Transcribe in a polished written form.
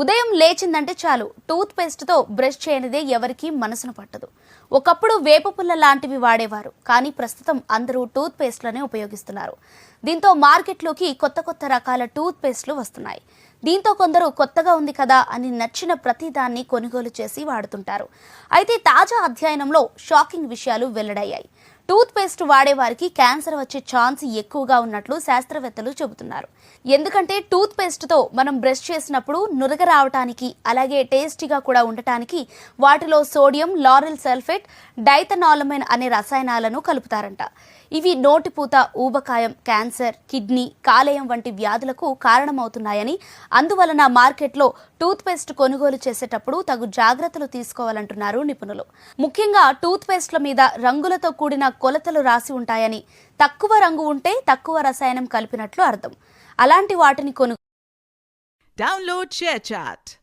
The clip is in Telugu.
ఉదయం లేచిందంటే చాలు టూత్ పేస్ట్తో బ్రష్ చేయనిదే ఎవరికీ మనసును పట్టదు. ఒకప్పుడు వేప పుల్ల లాంటివి వాడేవారు, కానీ ప్రస్తుతం అందరూ టూత్ పేస్ట్లనే ఉపయోగిస్తున్నారు. దీంతో మార్కెట్లోకి కొత్త కొత్త రకాల టూత్ పేస్ట్లు వస్తున్నాయి. దీంతో కొందరు కొత్తగా ఉంది కదా అని నచ్చిన ప్రతి దాన్ని కొనుగోలు చేసి వాడుతుంటారు. అయితే తాజా అధ్యయనంలో షాకింగ్ విషయాలు వెల్లడయ్యాయి. టూత్ పేస్ట్ వాడే వారికి క్యాన్సర్ వచ్చే ఛాన్స్ ఎక్కువగా ఉన్నట్లు శాస్త్రవేత్తలు చెబుతున్నారు. ఎందుకంటే టూత్ పేస్ట్తో మనం బ్రష్ చేసినప్పుడు నురగ రావటానికి, అలాగే టేస్టీగా కూడా ఉండటానికి వాటిలో సోడియం లారెల్ సల్ఫేట్, డైథనాలమైన్ అనే రసాయనాలను కలుపుతారంట. ఇవి నోటిపూత, ఊబకాయం, క్యాన్సర్, కిడ్నీ, కాలేయం వంటి వ్యాధులకు కారణమవుతున్నాయని, అందువలన మార్కెట్లో టూత్ పేస్ట్ కొనుగోలు చేసేటప్పుడు తగు జాగ్రత్తలు తీసుకోవాలంటున్నారు నిపుణులు. ముఖ్యంగా టూత్ పేస్ట్ల మీద రంగులతో కూడిన కొలతలు రాసి ఉంటాయని, తక్కువ రంగు ఉంటే తక్కువ రసాయనం కలిపినట్లు అర్థం. అలాంటి వాటిని Download ShareChat.